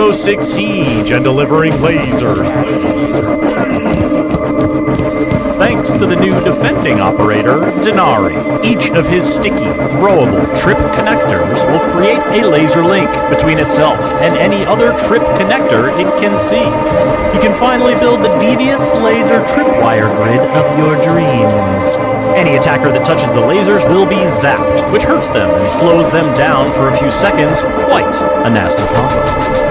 Rainbow Six Siege and delivering lasers. Thanks to the new defending operator, Denari. Each of his sticky, throwable trip connectors will create a laser link between itself and any other trip connector it can see. You can finally build the devious laser tripwire grid of your dreams. Any attacker that touches the lasers will be zapped, which hurts them and slows them down for a few seconds. Quite a nasty combo.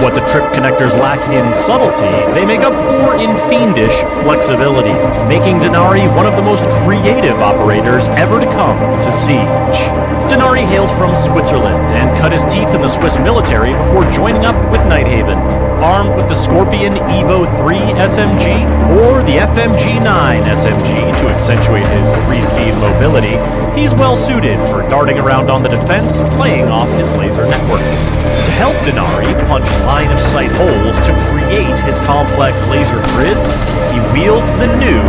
What the trip connectors lack in subtlety, they make up for in fiendish flexibility, making Denari one of the most creative operators ever to come to Siege. Denari hails from Switzerland and cut his teeth in the Swiss military before joining up with Nighthaven. Armed with the Scorpion Evo 3 SMG or the FMG 9 SMG to accentuate his 3-speed mobility, he's well suited for darting around on the defense, playing off his laser networks. To help Denari punch line-of-sight holes to create his complex laser grids, he wields the new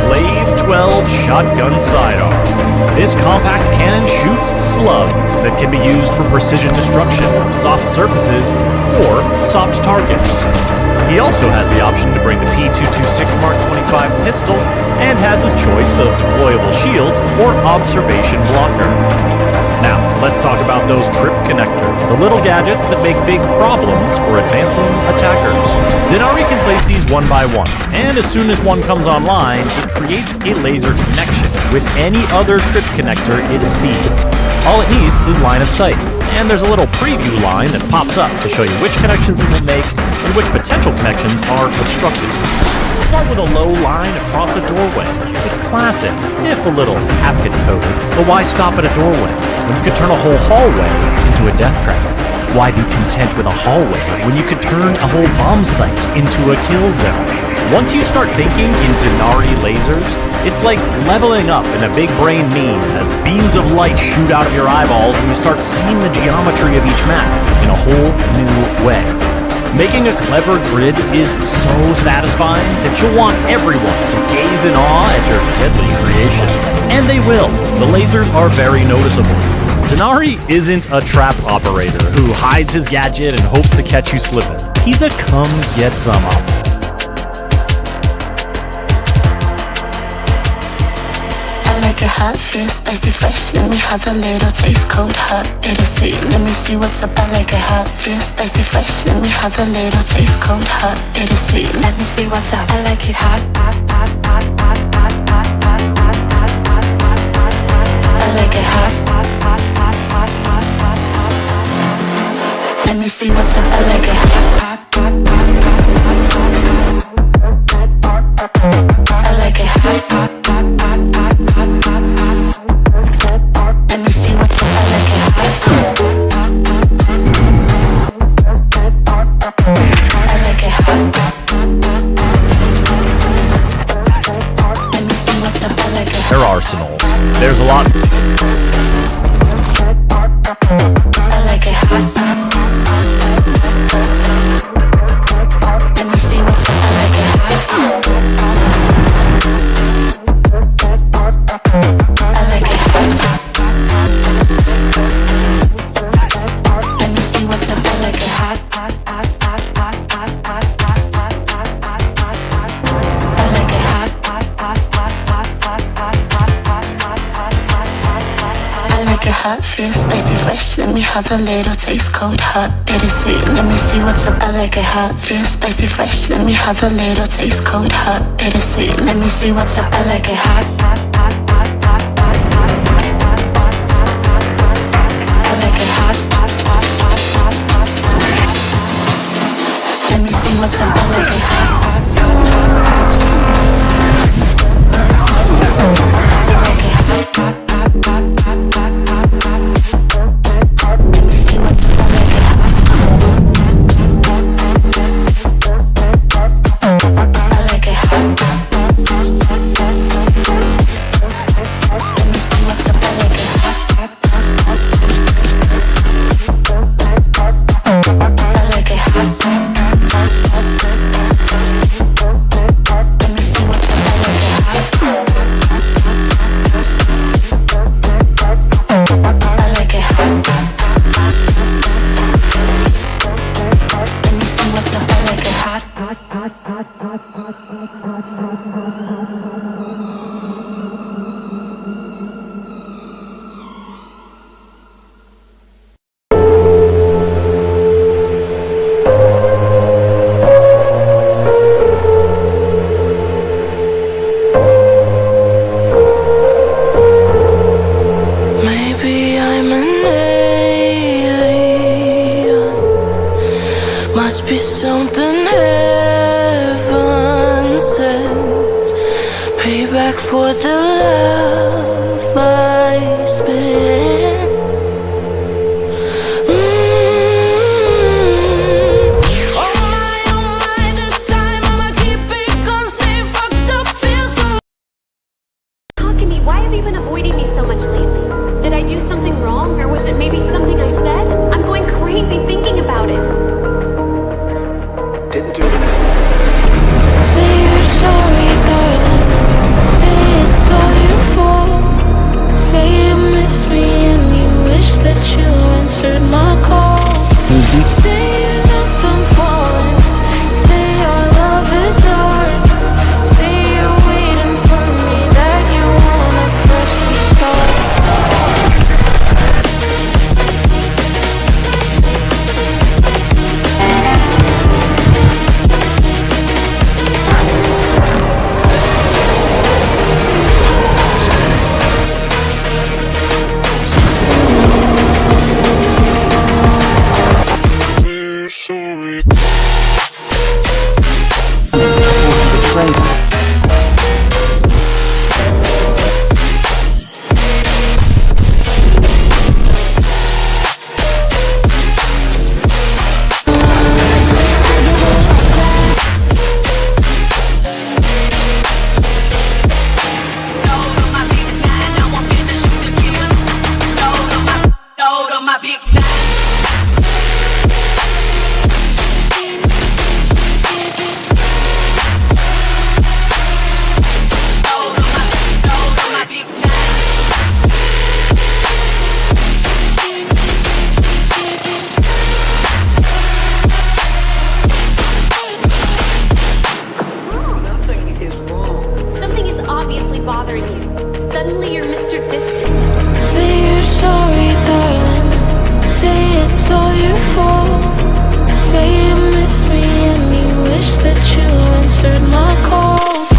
Glaive 12 shotgun sidearm. This compact cannon shoots slugs that can be used for precision destruction of soft surfaces or soft targets. He also has the option to bring the P226 Mark 25 pistol and has his choice of deployable shield or observation blocker. Now, let's talk about those trip connectors, the little gadgets that make big problems for advancing attackers. Denari can place these one by one, and as soon as one comes online, it creates a laser connection with any other trip connector it sees. All it needs is line of sight, and there's a little preview line that pops up to show you which connections it will make and which potential connections are obstructed. Start with a low line across a doorway. It's classic, if a little Capcom coded, but why stop at a doorway when you could turn a whole hallway into a death trap? Why be content with a hallway when you could turn a whole bomb site into a kill zone? Once you start thinking in Denari lasers, it's like leveling up in a big brain meme as beams of light shoot out of your eyeballs and you start seeing the geometry of each map in a whole new way. Making a clever grid is so satisfying that you'll want everyone to gaze in awe at your deadly creation. And they will. The lasers are very noticeable. Denari isn't a trap operator who hides his gadget and hopes to catch you slipping. He's a come-get-some operator. Like it hot, feel spicy, fresh. Let me have a little taste, cold, hot, bittersweet. Let me see what's up. I like it hot, feel spicy, fresh. Let me have a little taste, cold, hot, bittersweet. Let me see what's up. I like it hot, I like it hot. Let me see what's up. I like it hot, I like it hot. Let me see what's up. I like it hot. I like it hot. Let me see what's up. I like it hot. Their arsenals. There's a lot. I like it hot. Let me see what's up. I like it hot. I like it hot. Let me see what's up. I like it hot. I like it hot. I like it hot, feel spicy, fresh. Let me have a little taste, cold, hot, bittersweet. Let me see what's up. I like it hot, feel spicy, fresh. Let me have a little taste, cold, hot, bittersweet. Let me see what's up. I like it hot. I like it hot. Let me see what's up. I like it hot. have I spent? Oh my, this time I'ma keep it gon' stay fucked up, feel so. Talking to me, why have you been avoiding me so much lately? Did I do something wrong, or was it maybe something I said? I'm going crazy thinking about it. Didn't do anything. Say you're sorry, darling. Say it's all your fault. Say you miss me and you wish that you answered my calls. Say you're not done falling. Say our love is hard. Say you're waiting for me, that you wanna press restart. Obviously bothering you. Suddenly you're Mr. Distant. Say you're sorry, darling. Say it's all your fault. Say you miss me and you wish that you answered my calls.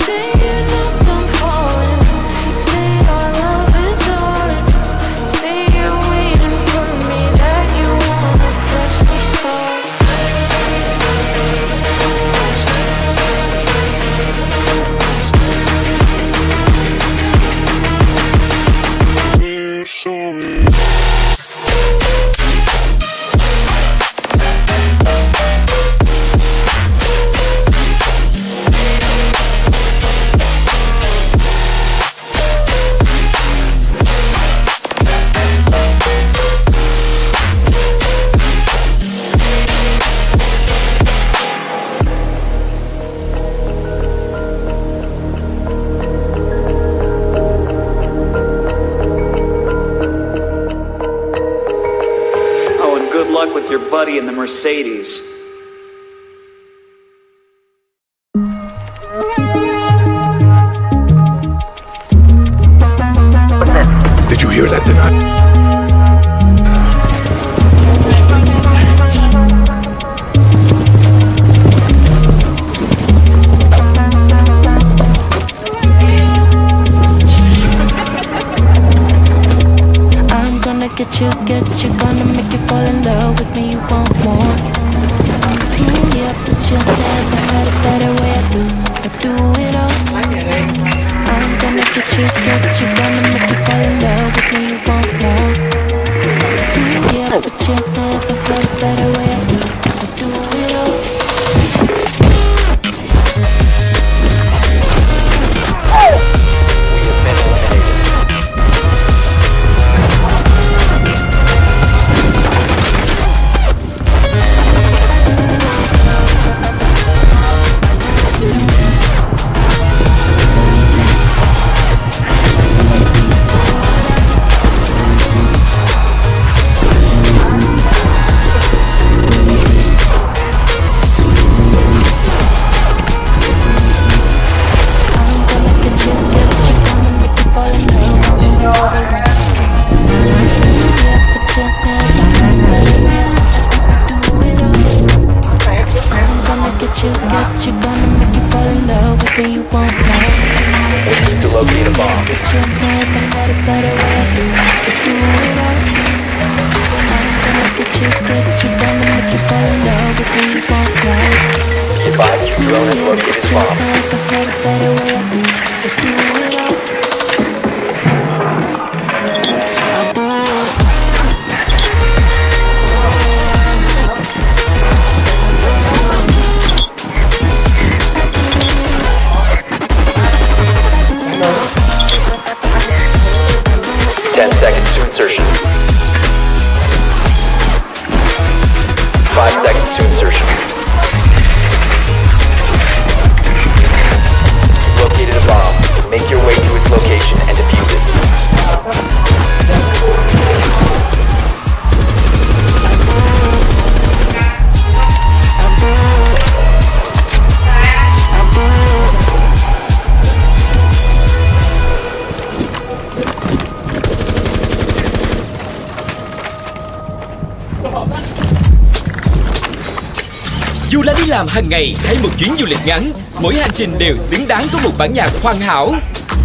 Say you're not done falling. Say our love is hard. Say you're waiting for me, that you wanna press restart. With your buddy in the Mercedes. Did you hear that tonight? Get you, gonna make you fall in love with me, you want more. Yeah, but you never had a better way. I do it all. I'm gonna get you, gonna make you fall in love with me, you want more. Yeah, but you never had a better way. I do it all. Get you, gonna make you fall in love with me, you want more. We need to locate a bomb. But you never had a better way. I do it all. I'm gonna get you, gonna make you fall in love with me, you want more. Be advised, your drone has located But you bomb. never had a better way. I do it all. Dù là đi làm hàng ngày hay một chuyến du lịch ngắn, mỗi hành trình đều xứng đáng có một bản nhạc hoàn hảo.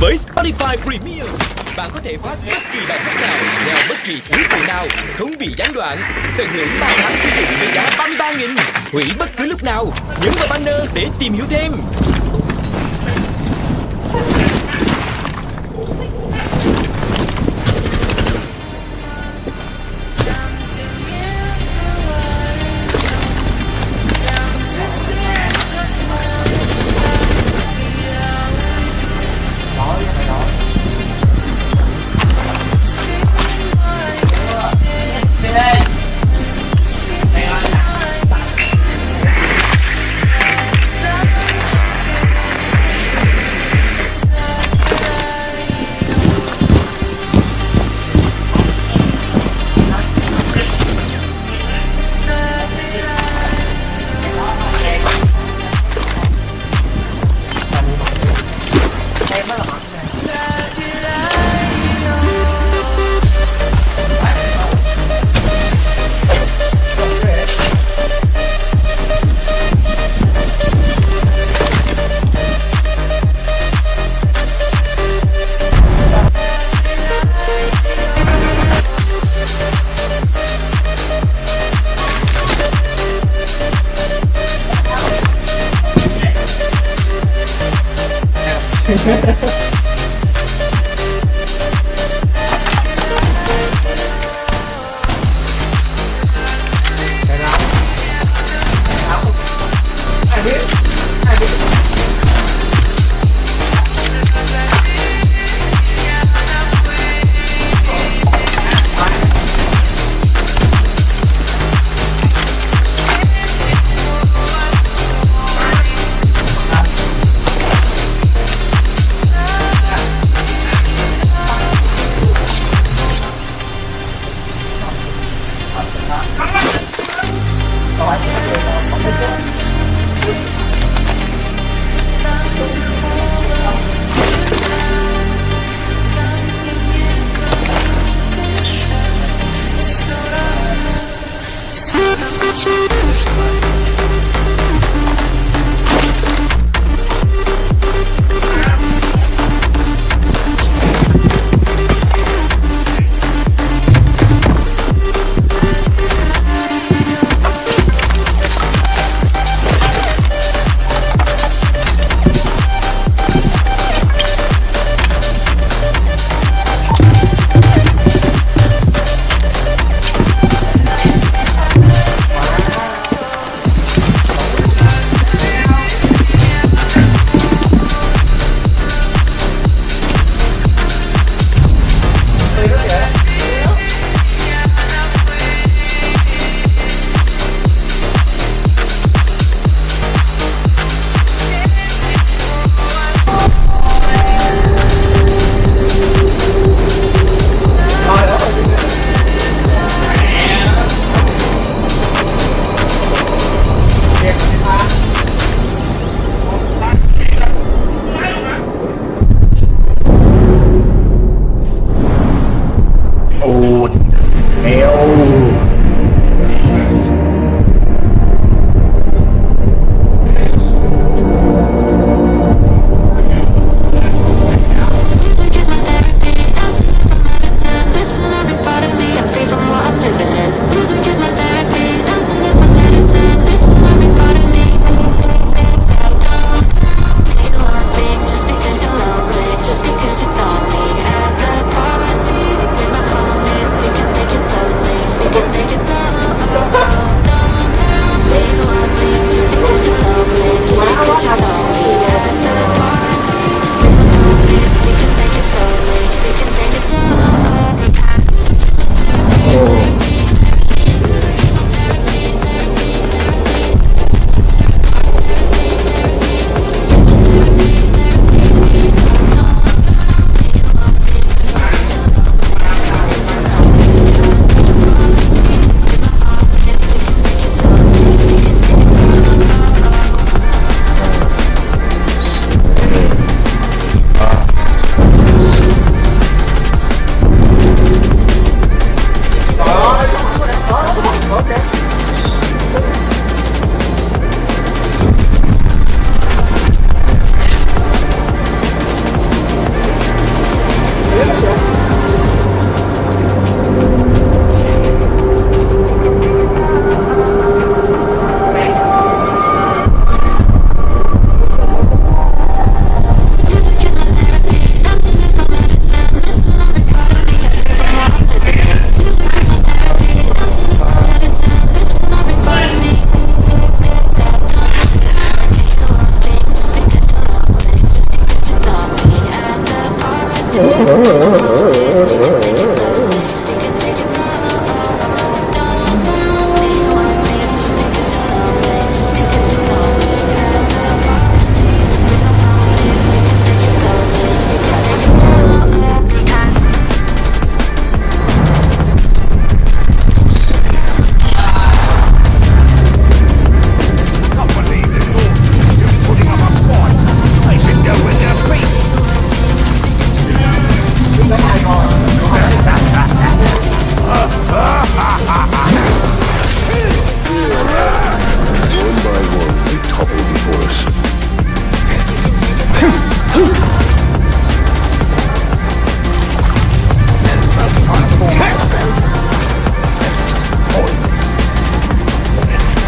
Với Spotify Premium, bạn có thể phát bất kỳ bài hát nào theo bất kỳ thứ tự nào, không bị gián đoạn. Tận hưởng 3 tháng sử dụng với giá 33.000, hủy bất cứ lúc nào. Nhấn vào banner để tìm hiểu thêm.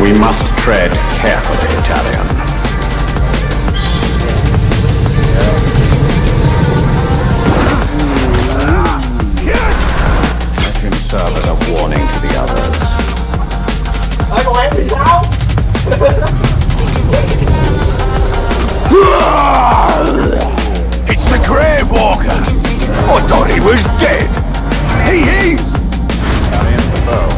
We must tread carefully, Italian. Let him serve as a warning to the others. It's the Grey Walker! I thought he was dead! He is! Carry him the bow.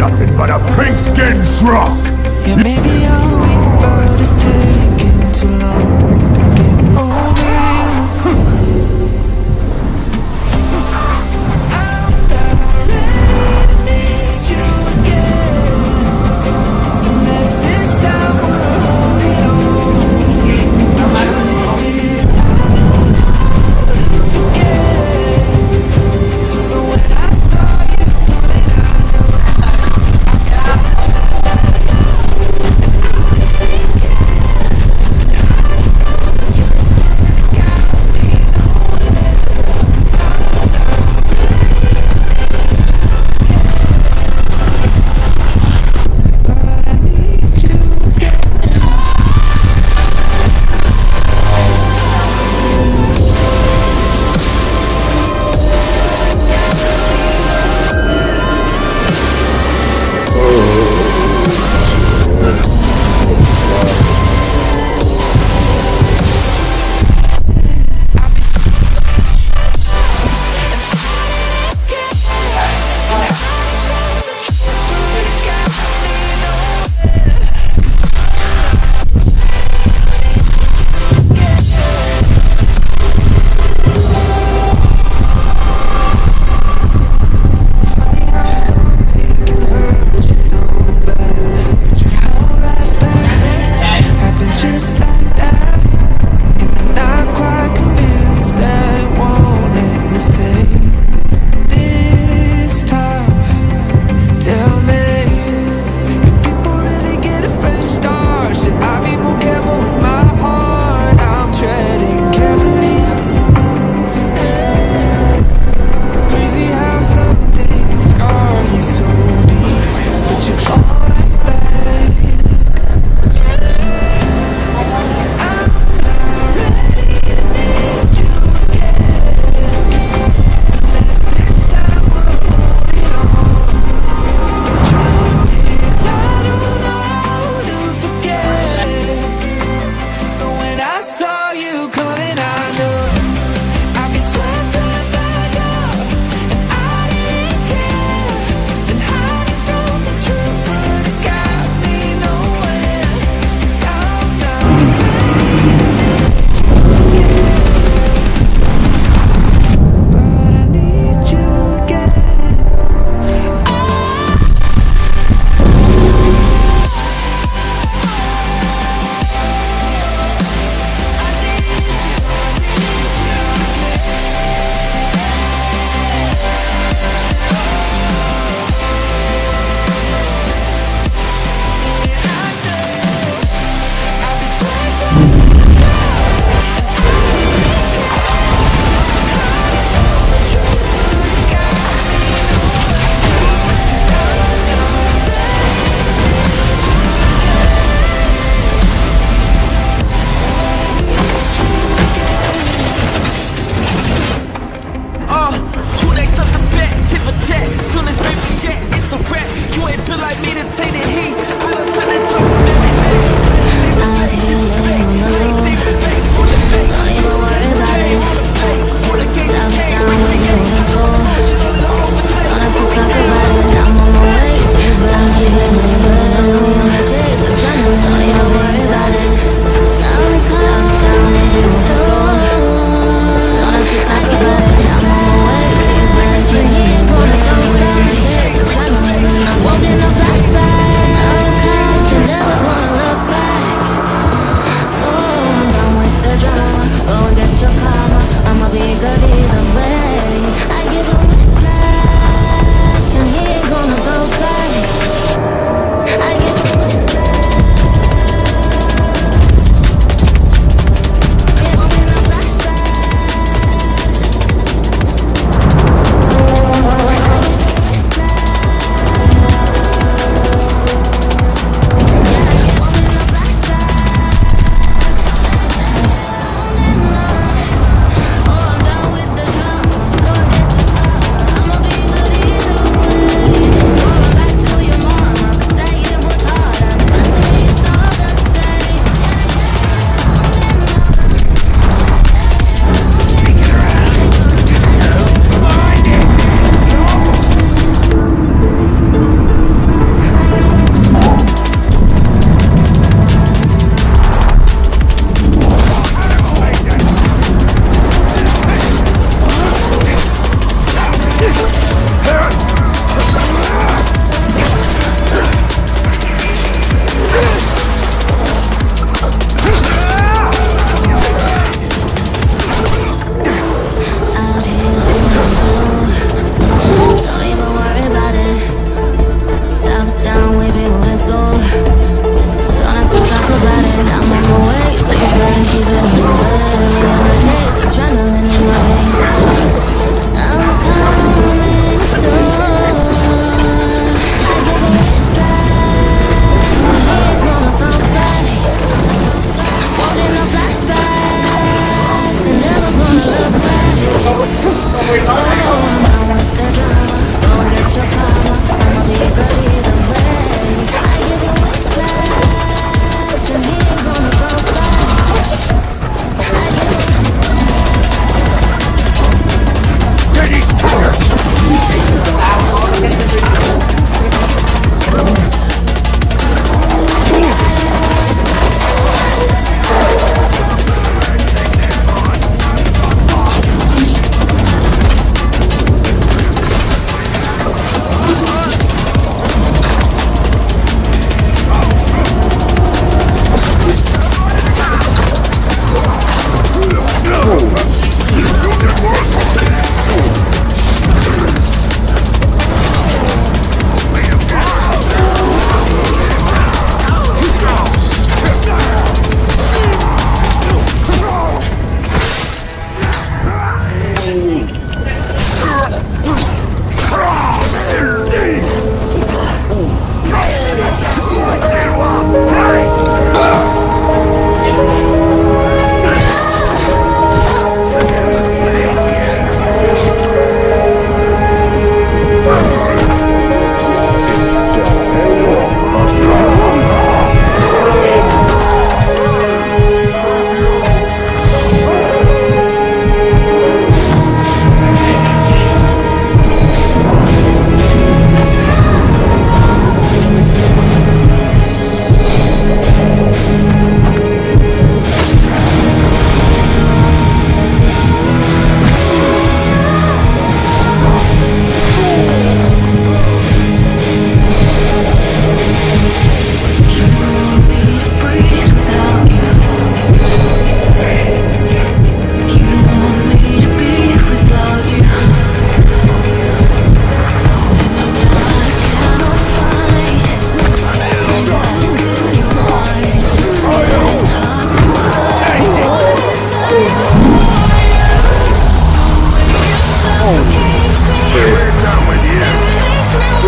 nothing but a pigskin shrunk. Yeah, maybe I'll wait, but it's taking too long to get over you. I'm not ready to need you again, unless this time we'll hold it on. Truth is, I don't know you forget. So when I saw you coming, I knew I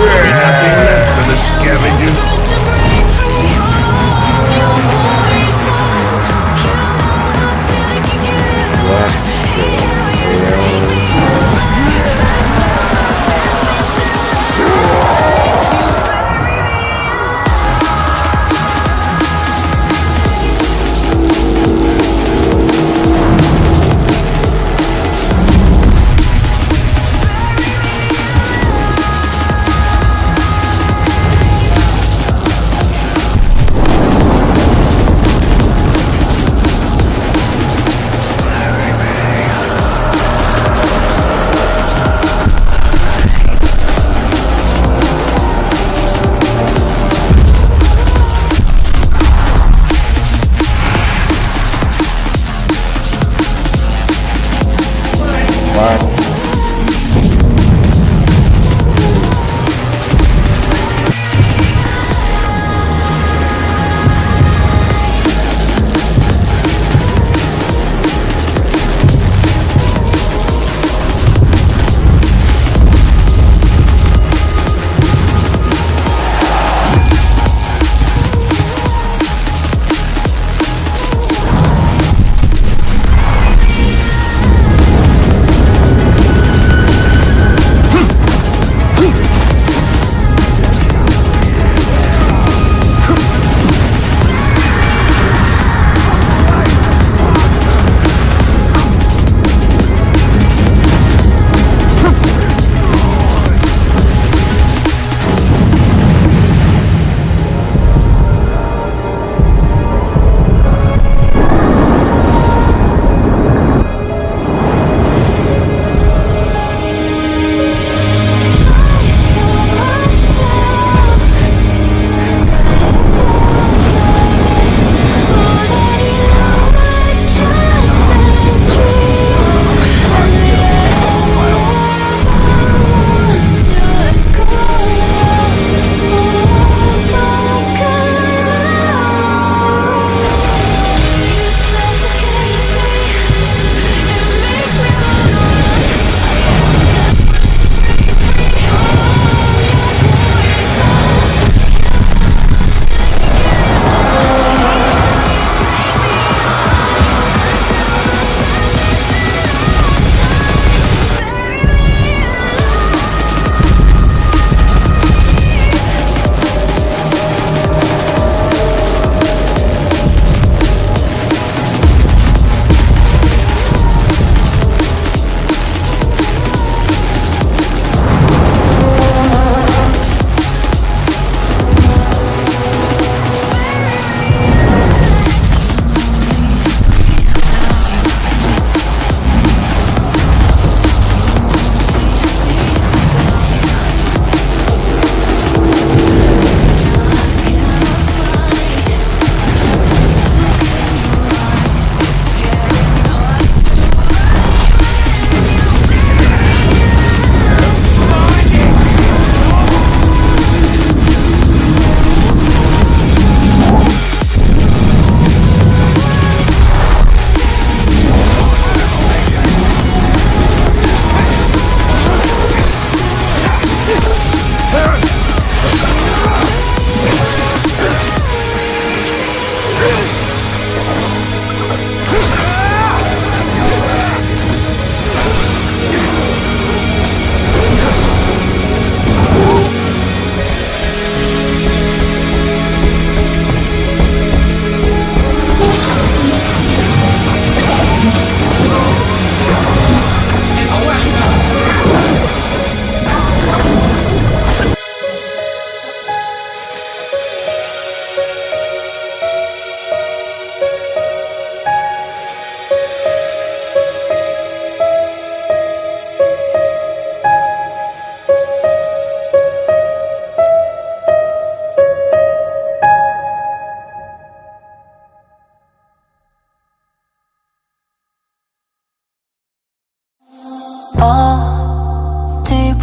Nothing left for the scavengers.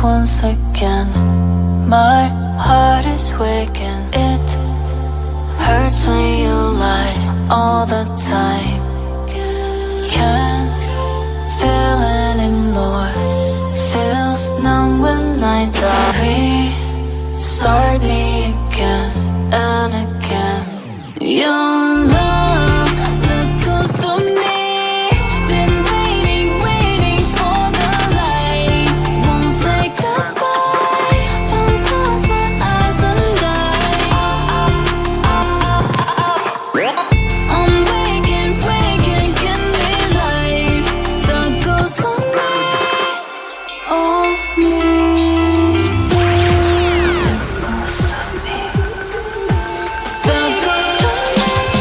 once again. My heart is waking. It hurts when you lie all the time. Can't feel anymore. Feels numb when I die. start me again and again. Your love, the ghost of me, been waiting for the light. Won't say goodbye, won't close my eyes and die. I'm waking, give me life. The ghost of me, of me. The ghost of me.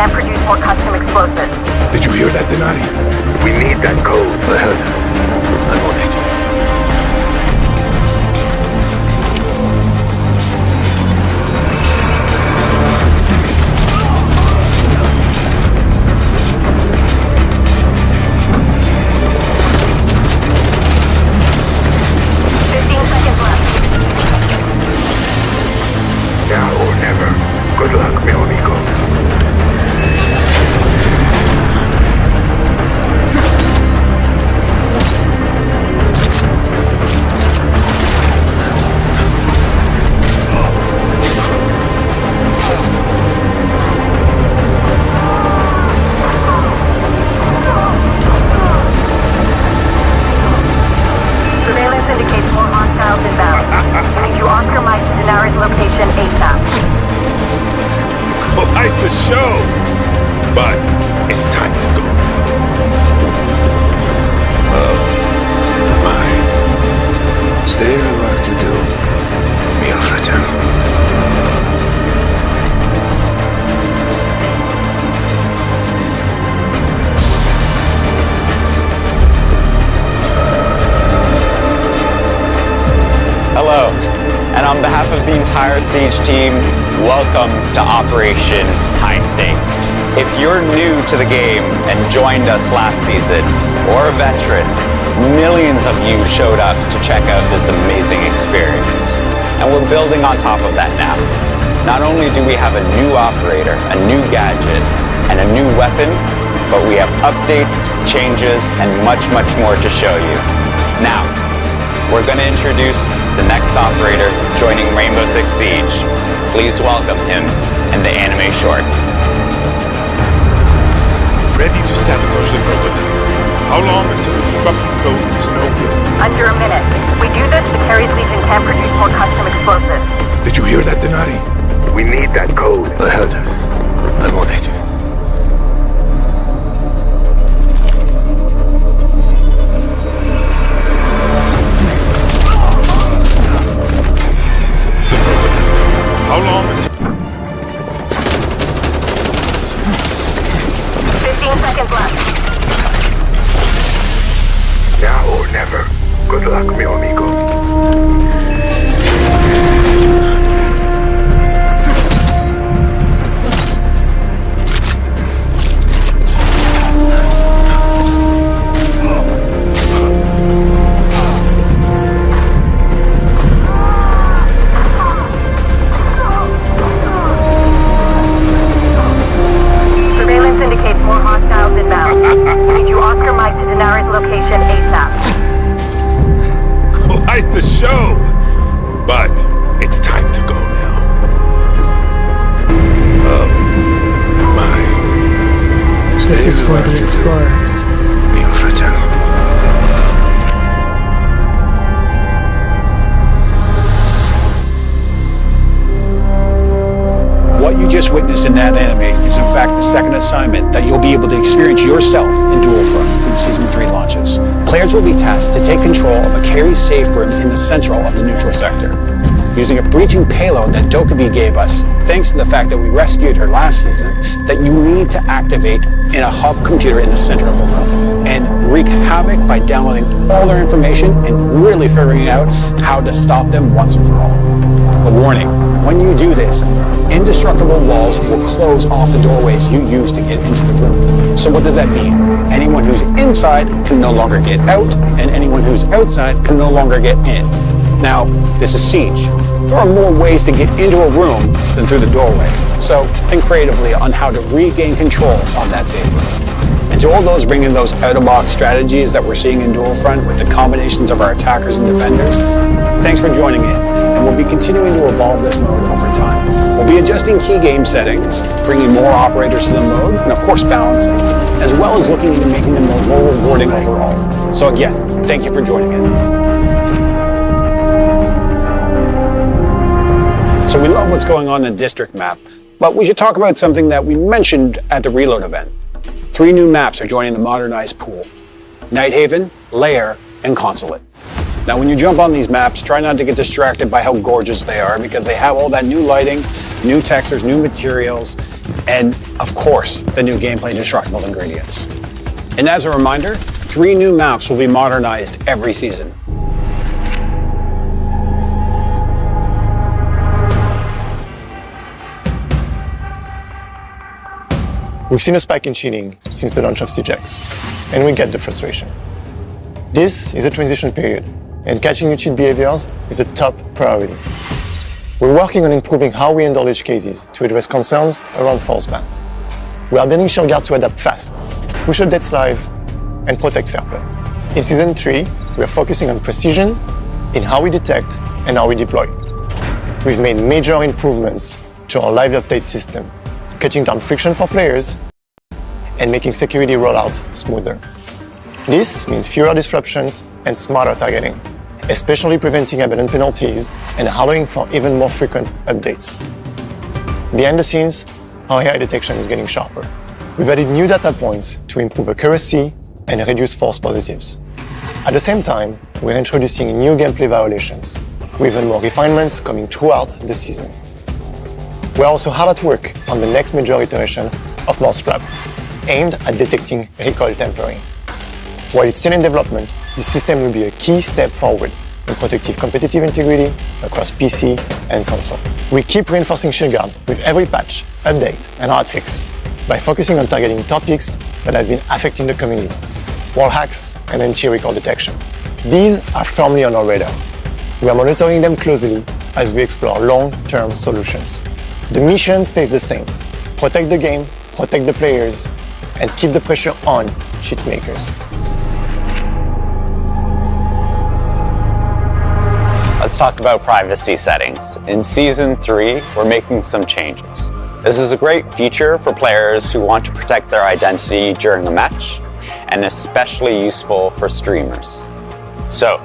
can produce more custom explosives. Did you hear that, Denari? We need that code. I heard. I'm on it. Now or never. Good luck, mi amigo. Surveillance indicates more hostiles inbound. We need you off your mic to Denari's location ASAP. Quite the show! But it's time to go. Oh, my. Still work to do, mio fratello. Hello, and on behalf of the entire Siege team, welcome to Operation High Stakes. If you're new to the game and joined us last season, or a veteran, millions of you showed up to check out this amazing experience. And we're building on top of that now. Not only do we have a new operator, a new gadget, and a new weapon, but we have updates, changes, and much, much more to show you. Now, we're going to introduce the next operator joining Rainbow Six Siege. Please welcome him in the anime short. Ready to sabotage the building. How long until the disruption code is no good? Under a minute. If we do this, the Carries Legion can produce more custom explosives. Did you hear that, Denari? We need that code. I heard. I'm on it. How long until... 15 seconds left. Now or never. Good luck, mi amigo. Surveillance indicates more hostiles inbound. We need you off your mic to Denari's location ASAP. Quite the show! But it's time to go now. Oh, my. This is for the explorers. Mio fratello. What you just witnessed in that anime is in fact the second assignment that you'll be able to experience yourself in Dual Front when Season 3 launches. Players will be tasked to take control of a carry safe room in the central of the neutral sector. Using a breaching payload that Dokubi gave us, thanks to the fact that we rescued her last season, that you need to activate in a hub computer in the center of the room and wreak havoc by downloading all their information and really figuring out how to stop them once and for all. A warning, when you do this, indestructible walls will close off the doorways you use to get into the room. So what does that mean? Anyone who's inside can no longer get out, and anyone who's outside can no longer get in. Now, this is Siege. There are more ways to get into a room than through the doorway. So think creatively on how to regain control of that safe room. And to all those bringing those out-of-box strategies that we're seeing in Dual Front with the combinations of our attackers and defenders, thanks for joining in. And we'll be continuing to evolve this mode over time. We'll be adjusting key game settings, bringing more operators to the mode, and of course balancing, as well as looking into making the mode more rewarding overall. So again, thank you for joining in. So we love what's going on in the district map, but we should talk about something that we mentioned at the Reload event. 3 new maps are joining the modernized pool: Nighthaven, Lair, and Consulate. Now when you jump on these maps, try not to get distracted by how gorgeous they are, because they have all that new lighting, new textures, new materials, and, of course, the new gameplay destructible ingredients. And as a reminder, 3 new maps will be modernized every season. We've seen a spike in cheating since the launch of CJX, and we get the frustration. This is a transition period, and catching new cheat behaviors is a top priority. We're working on improving how we handle edge cases to address concerns around false bans. We are building ShieldGuard to adapt fast, push updates live, and protect fair play. In Season 3, we are focusing on precision in how we detect and how we deploy. We've made major improvements to our live update system, cutting down friction for players and making security rollouts smoother. This means fewer disruptions and smarter targeting, especially preventing abandoned penalties and allowing for even more frequent updates. Behind the scenes, our AI detection is getting sharper. We've added new data points to improve accuracy and reduce false positives. At the same time, we're introducing new gameplay violations, with even more refinements coming throughout the season. We're also hard at work on the next major iteration of Mousetrap, aimed at detecting recoil tampering. While it's still in development, this system will be a key step forward in protecting competitive integrity across PC and console. We keep reinforcing ShieldGuard with every patch, update, and hotfix by focusing on targeting topics that have been affecting the community, wall hacks and anti-recall detection. These are firmly on our radar. We are monitoring them closely as we explore long-term solutions. The mission stays the same: protect the game, protect the players, and keep the pressure on cheat makers. Let's talk about privacy settings. In Season 3, we're making some changes. This is a great feature for players who want to protect their identity during a match, and especially useful for streamers. So,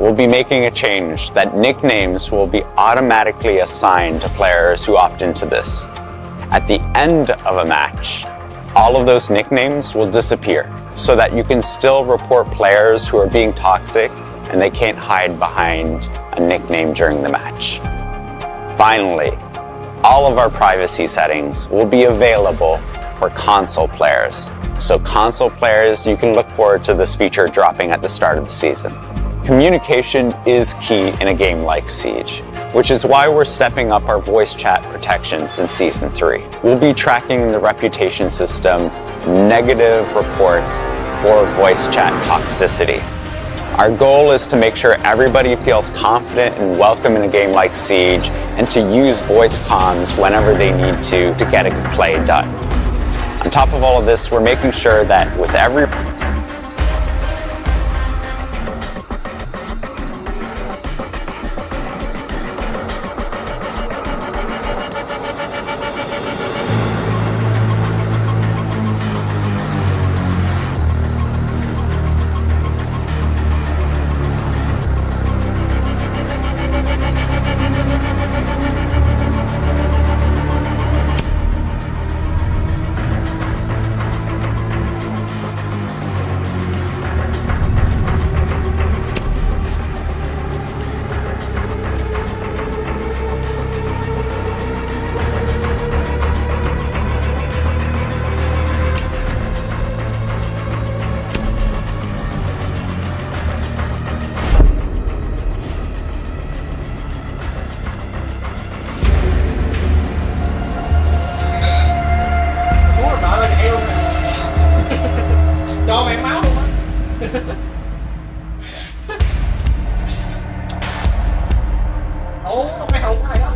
we'll be making a change that nicknames will be automatically assigned to players who opt into this. At the end of a match, all of those nicknames will disappear so that you can still report players who are being toxic and they can't hide behind a nickname during the match. Finally, all of our privacy settings will be available for console players. So console players, you can look forward to this feature dropping at the start of the season. Communication is key in a game like Siege, which is why we're stepping up our voice chat protections in Season 3. We'll be tracking in the reputation system negative reports for voice chat toxicity. Our goal is to make sure everybody feels confident and welcome in a game like Siege, and to use voice comms whenever they need to get a good play done. On top of all of this, we're making sure that with every cho mẹ máu luôn á. Ủa, mày hùng cái này đó.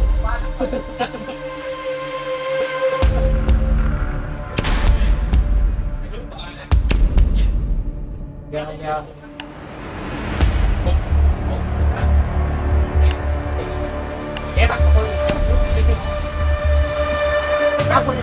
Dạ. Em bắt tôi. Bắt tôi.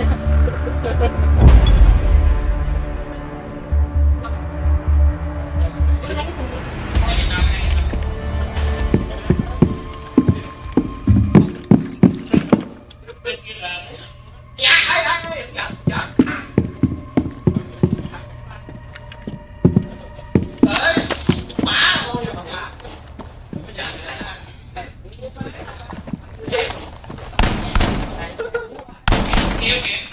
Okay.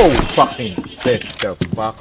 Oh fucking shit, the fuck.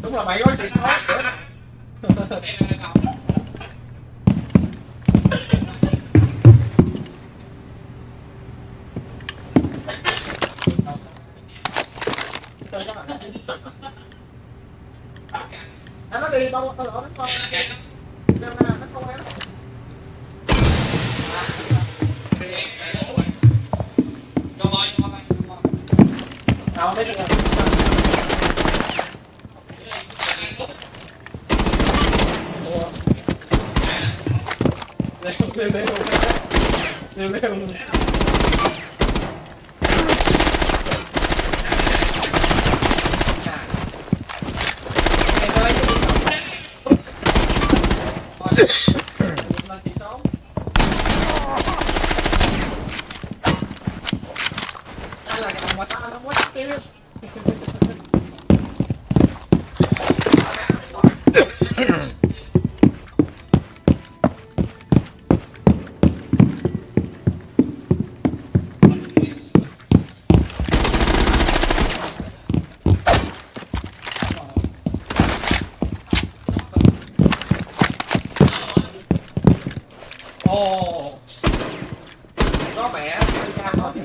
Đúng là mày có chuyện thoát nữa. Nó đi tao lỡ nó không. Nó không em. Nào biết rồi. Ồ, có mẹ ra có thì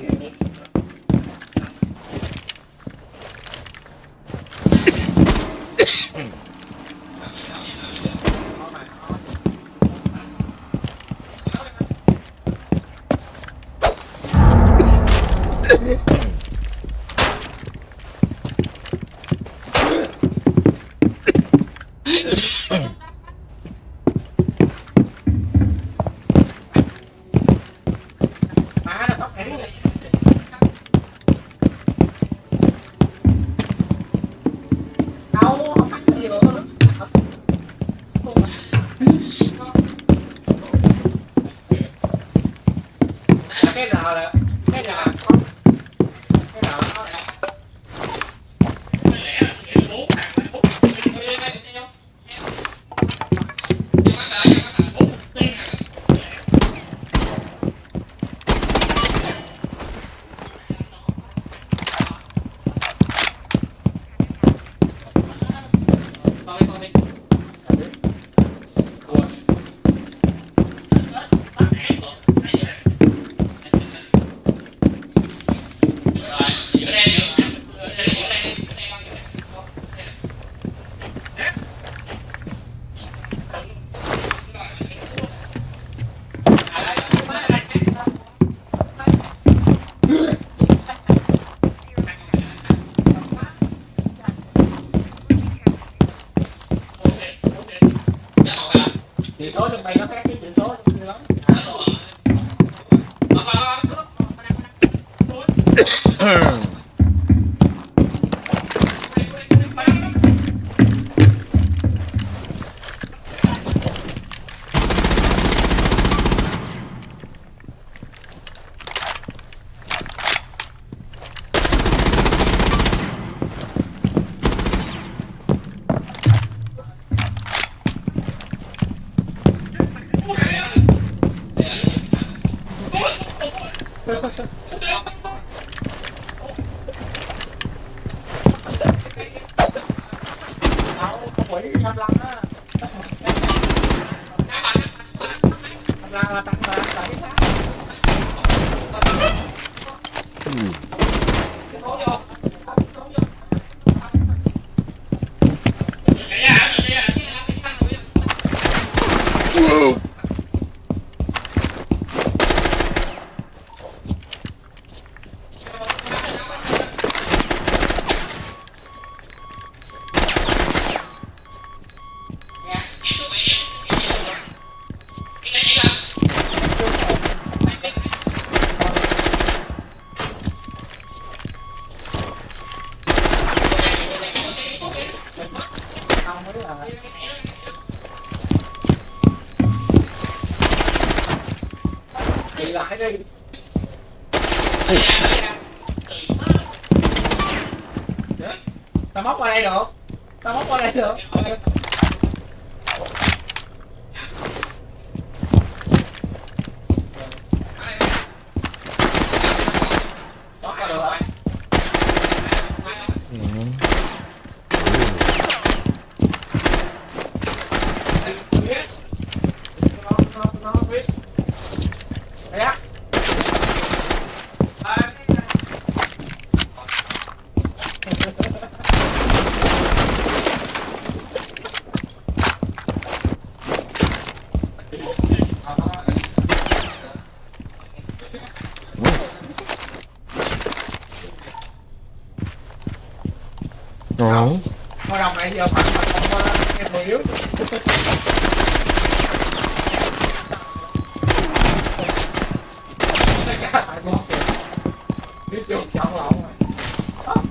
chỉ số trong đây nó khác cái chỉ số trong kia lắm. quỷ tham lam á. Tham lam là tặng mà tặng cái khác. Lại đi. Tao móc qua đây được. Tao móc qua đây được. Móc qua được rồi. Thôi đồng này giờ phạt mà không em người yếu. Biết chưa chọn lộn rồi.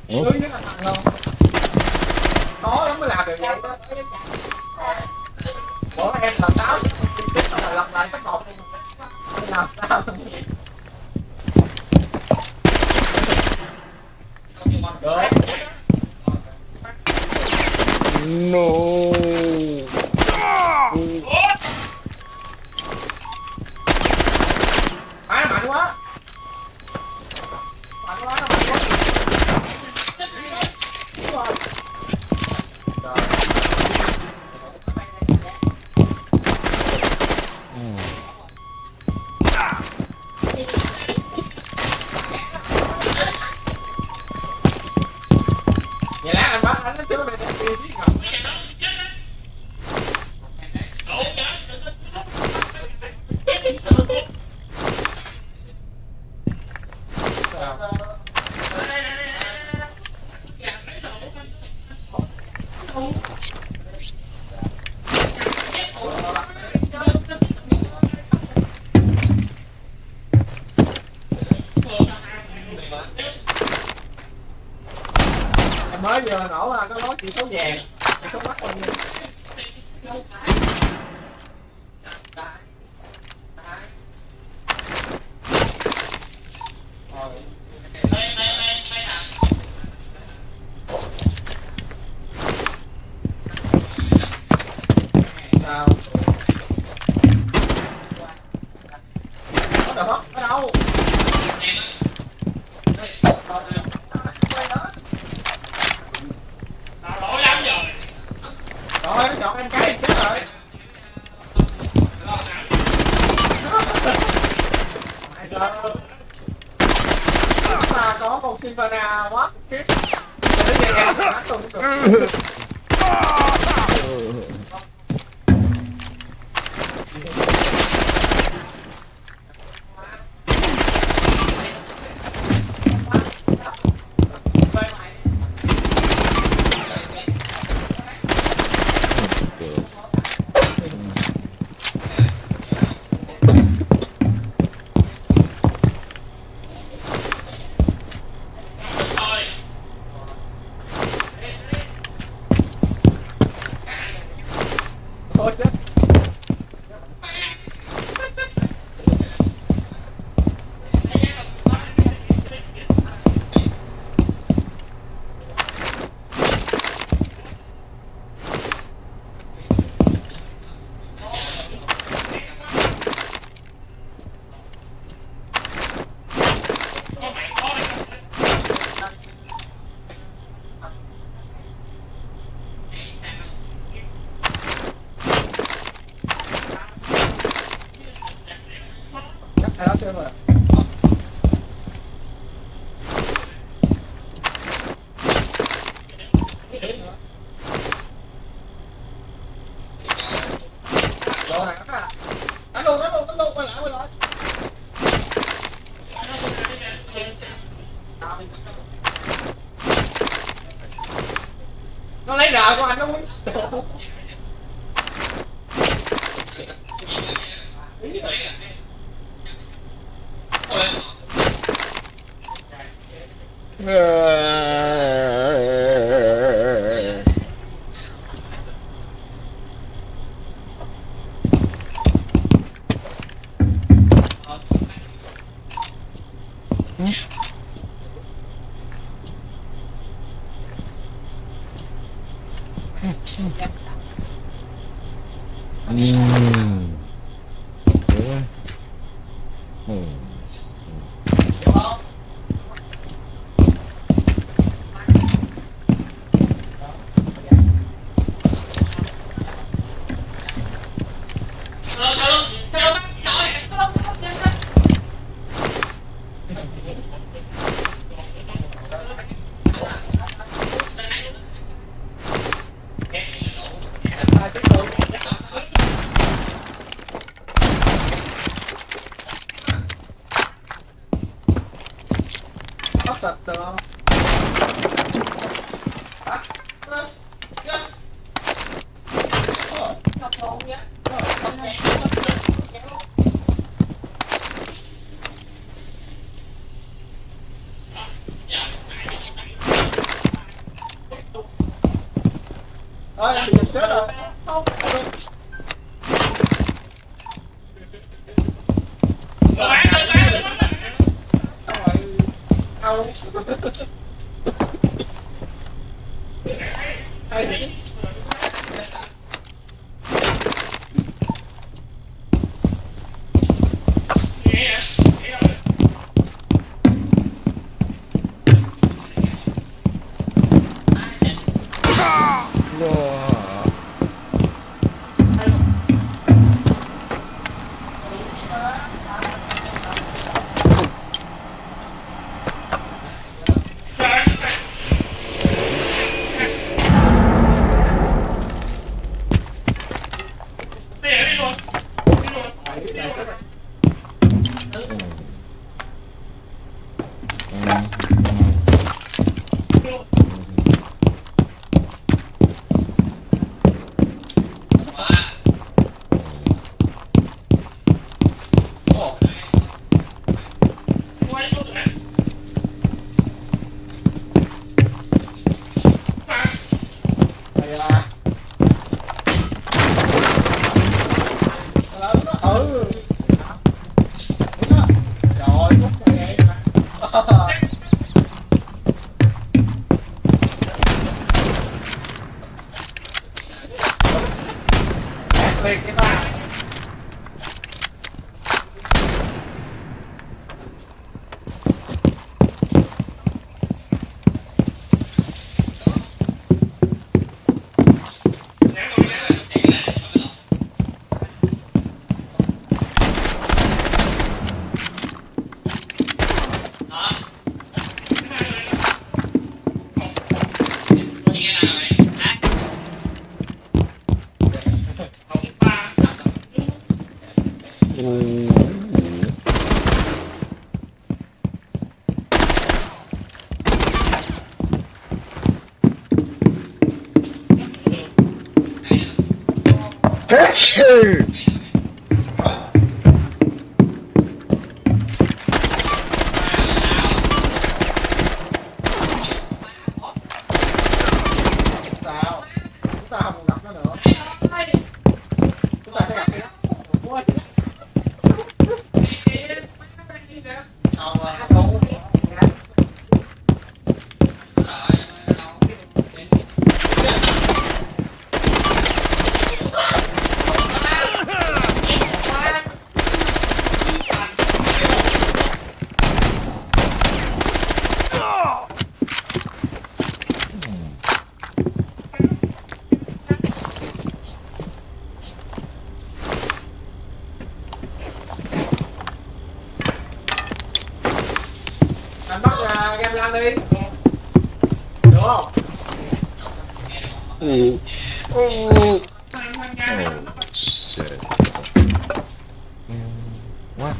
Thứ nhất là thằng luôn. Khó lắm mới làm được vậy đó. Bữa em là 6 xong rồi lặp lại tất một làm sao được. No. Mạnh quá. Mạnh quá, mạnh quá. Vậy lát anh bắt anh nó chưa về đi biết không? Mới vừa nổ là có nói chuyện số vàng, không bắt bao nhiêu. Sao? Có đâu? Có đâu? Rồi, nó chọn em cái chết rồi. Mà có một Symphona quá kiếp. Để về em đã tung được. Nó lấy nợ của anh nó muốn. Em bị giật chết rồi. Không. Anh bắt game lan đi. Được không? Shit. What?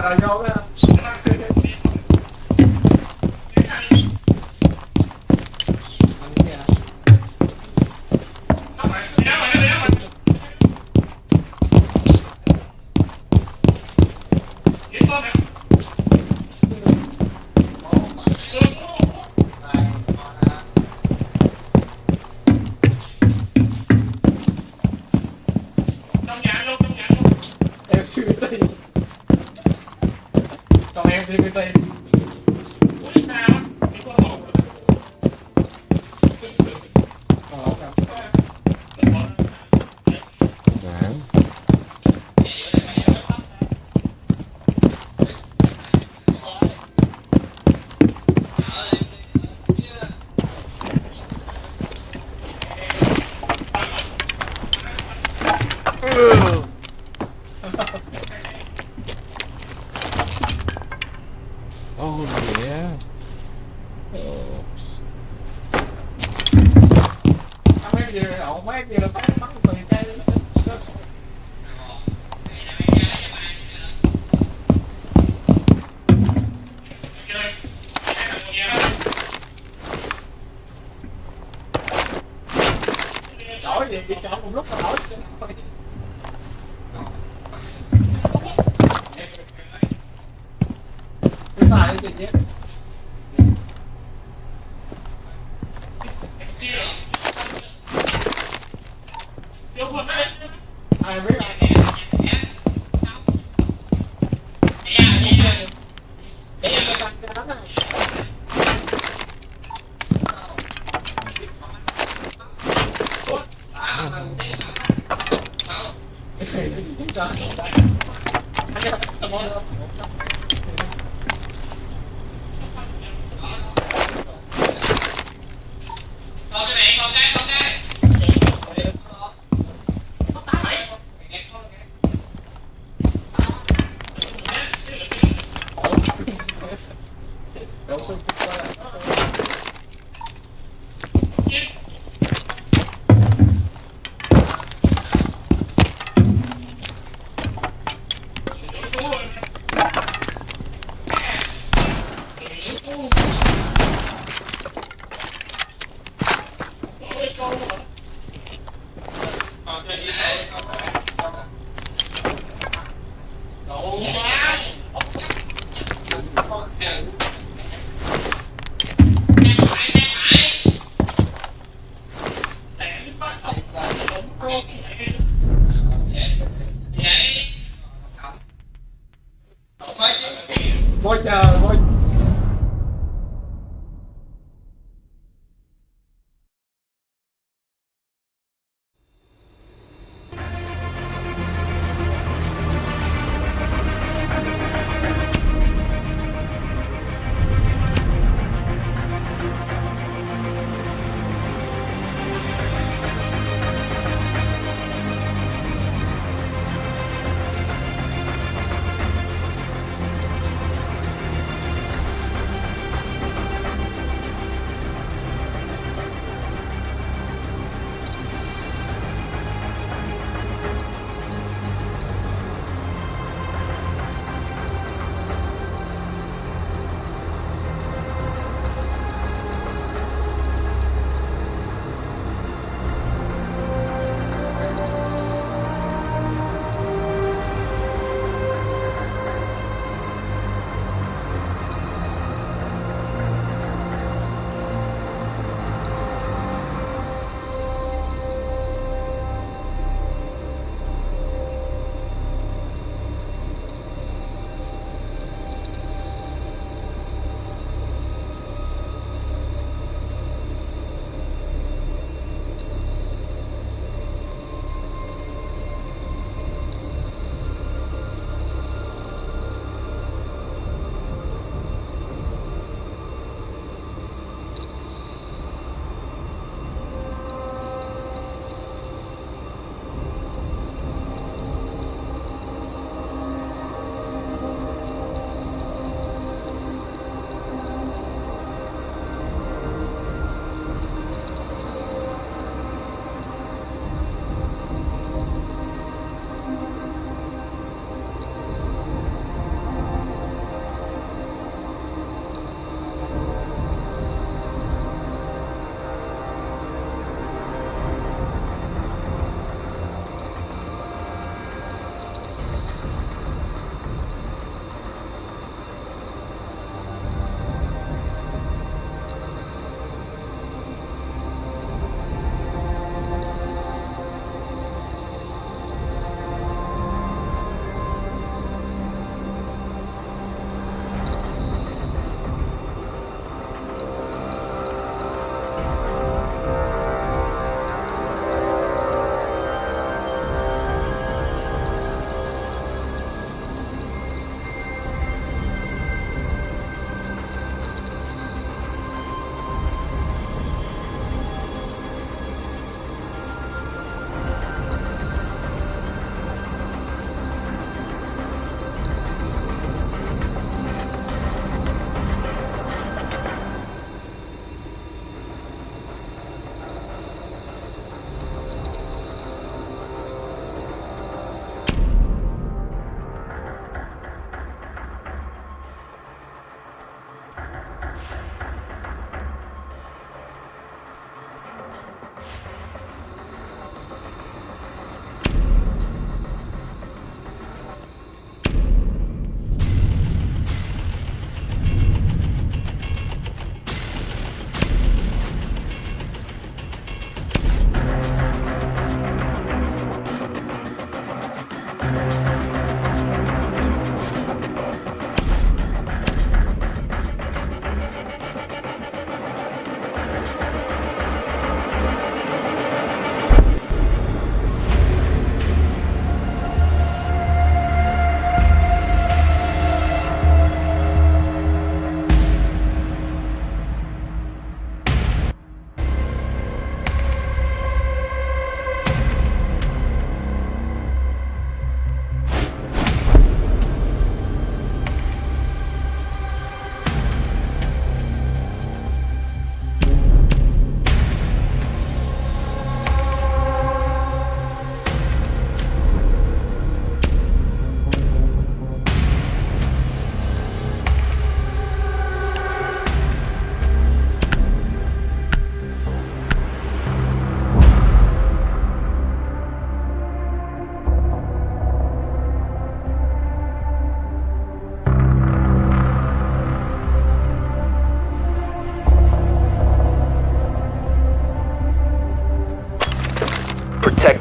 rồi vô đó. Em CVT. Còn em CVT. Oh yeah. Mấy gì ổ mấy gì là bắn tùy tay. Đổi gì bị chọn một lúc mà đổi. Cái tài cái gì vậy? Ai biết ai?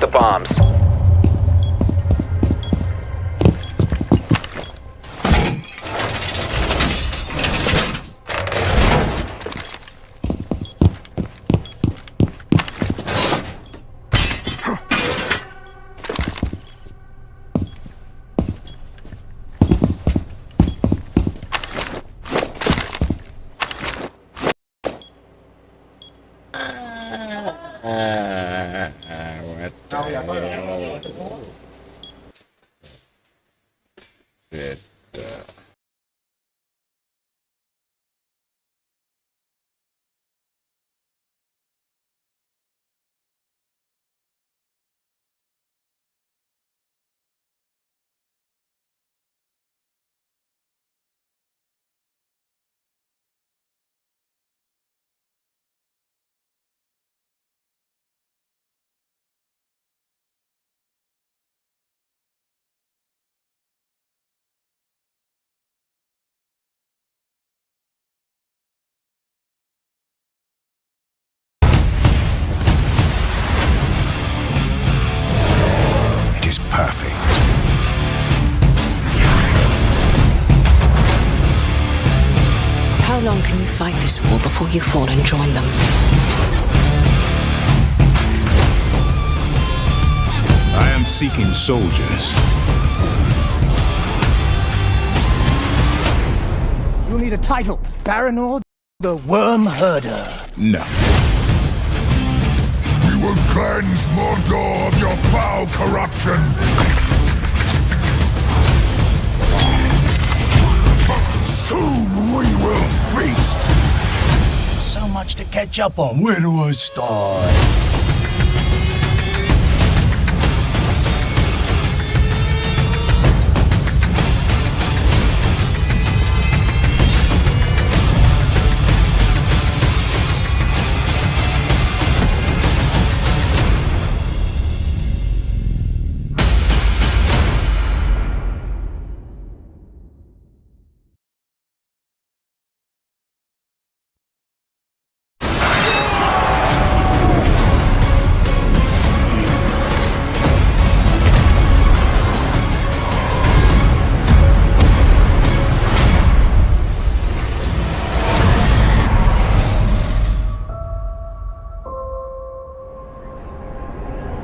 the bombs. It is perfect. How long can you fight this war before you fall and join them? I am seeking soldiers. You need a title. Baronor the Worm Herder. No. We will cleanse Mordor of your foul corruption. Soon we will feast. So much to catch up on. Where do I start?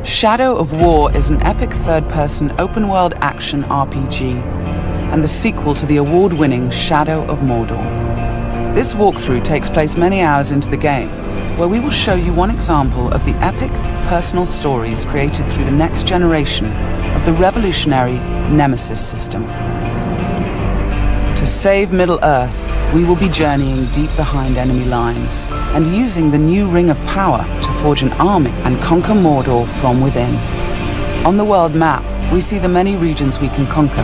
Shadow of War is an epic third-person open-world action RPG, and the sequel to the award-winning Shadow of Mordor. This walkthrough takes place many hours into the game, where we will show you one example of the epic, personal stories created through the next generation of the revolutionary Nemesis system. To save Middle-earth, we will be journeying deep behind enemy lines and using the new Ring of Power to forge an army and conquer Mordor from within. On the world map, we see the many regions we can conquer.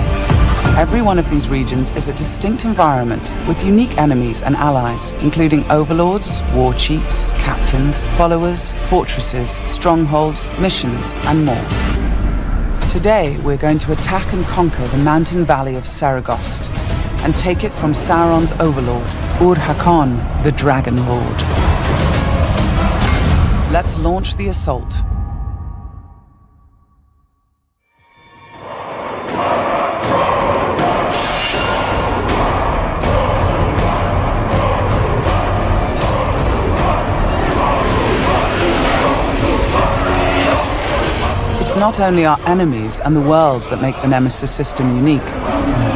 Every one of these regions is a distinct environment with unique enemies and allies, including overlords, war chiefs, captains, followers, fortresses, strongholds, missions, and more. Today, we're going to attack and conquer the mountain valley of Saragost and take it from Sauron's overlord, Ur-Hakon, the Dragon Lord. Let's launch the assault. It's not only our enemies and the world that make the Nemesis system unique,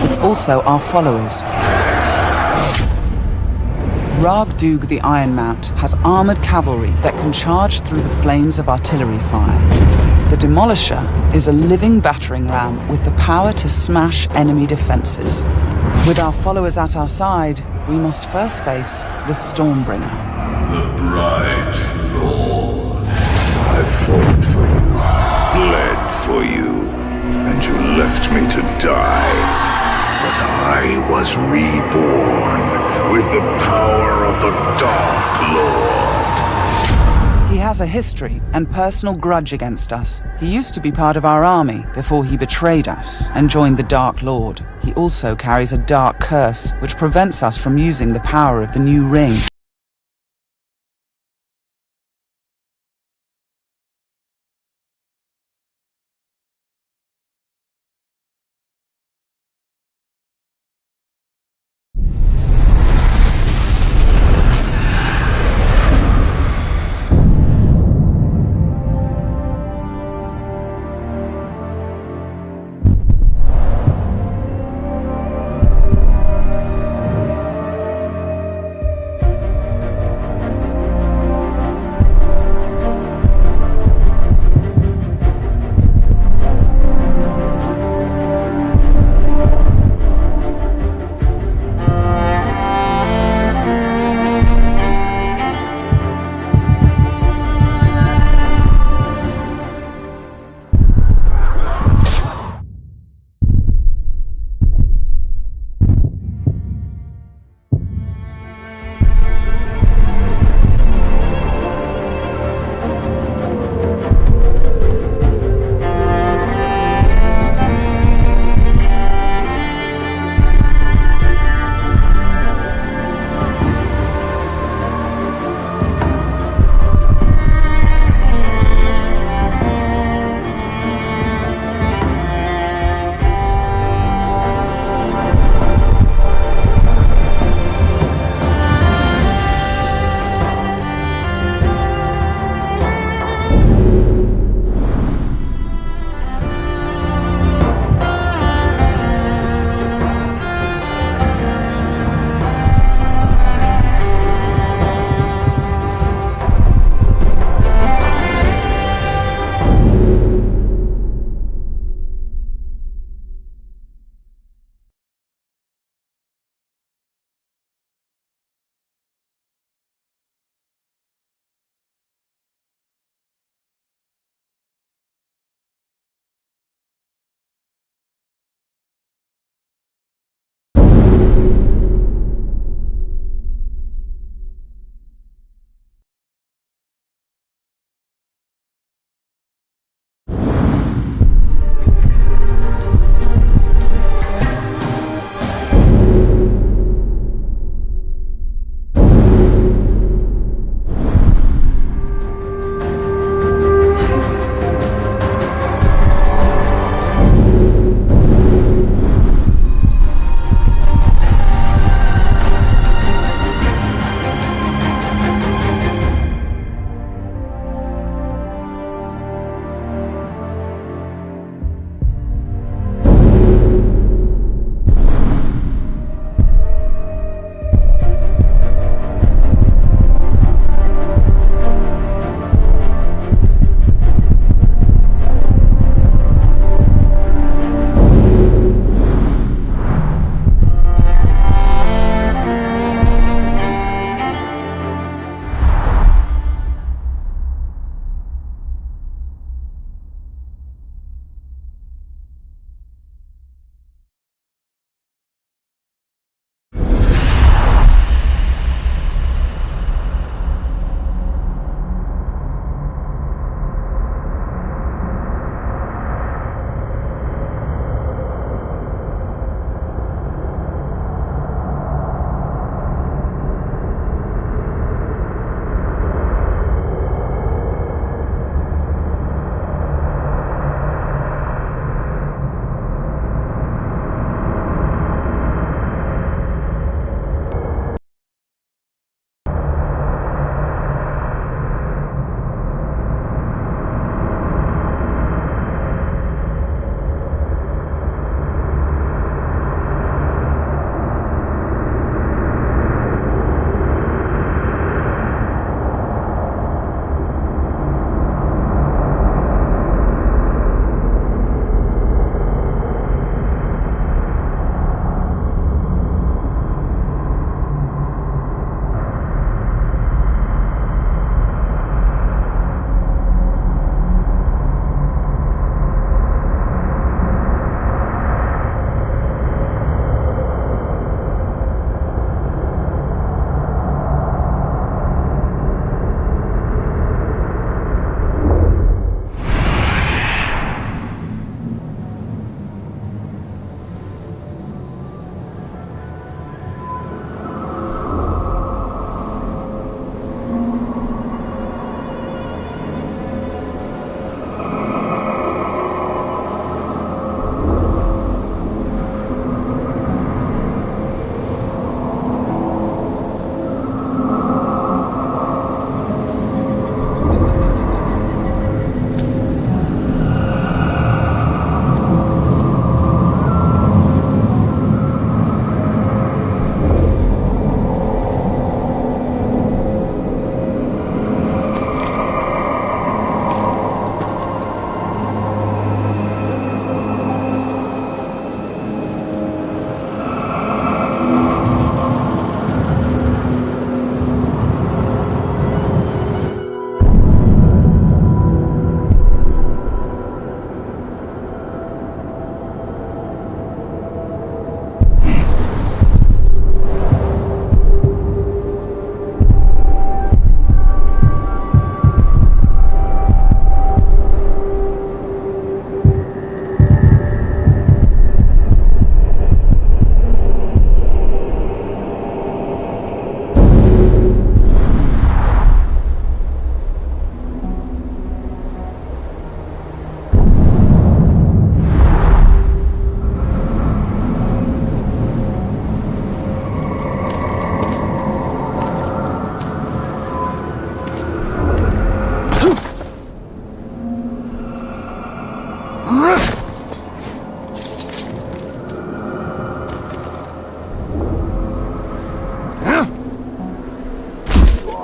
it's also our followers. Ragdug the Iron Mount has armored cavalry that can charge through the flames of artillery fire. The Demolisher is a living battering ram with the power to smash enemy defenses. With our followers at our side, we must first face the Stormbringer. The bright Lord. I fought for you, bled for you, and you left me to die. But I was reborn with the power of the Dark Lord. He has a history and personal grudge against us. He used to be part of our army before he betrayed us and joined the Dark Lord. He also carries a dark curse, which prevents us from using the power of the new ring.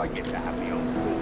I get to have me own pool.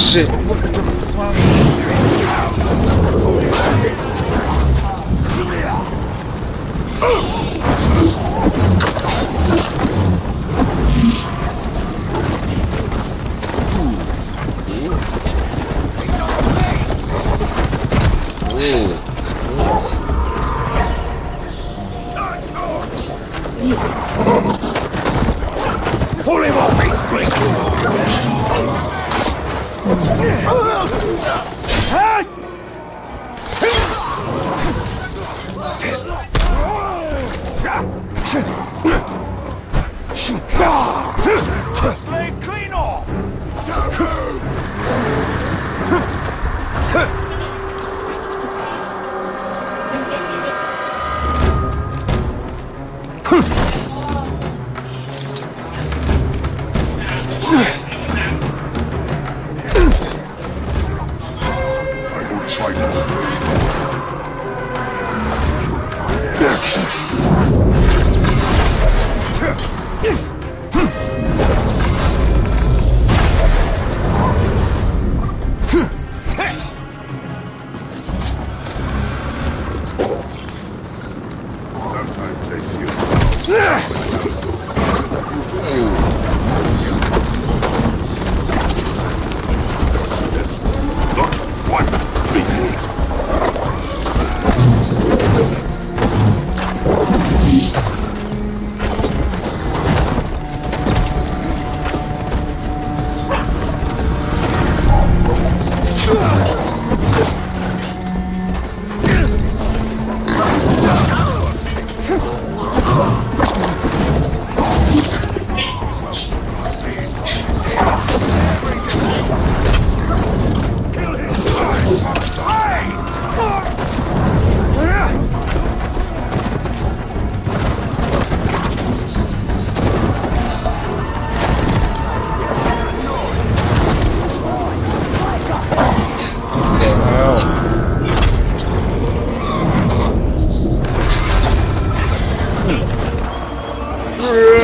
Shit. Pull him off his feet! Lay clean off! เออ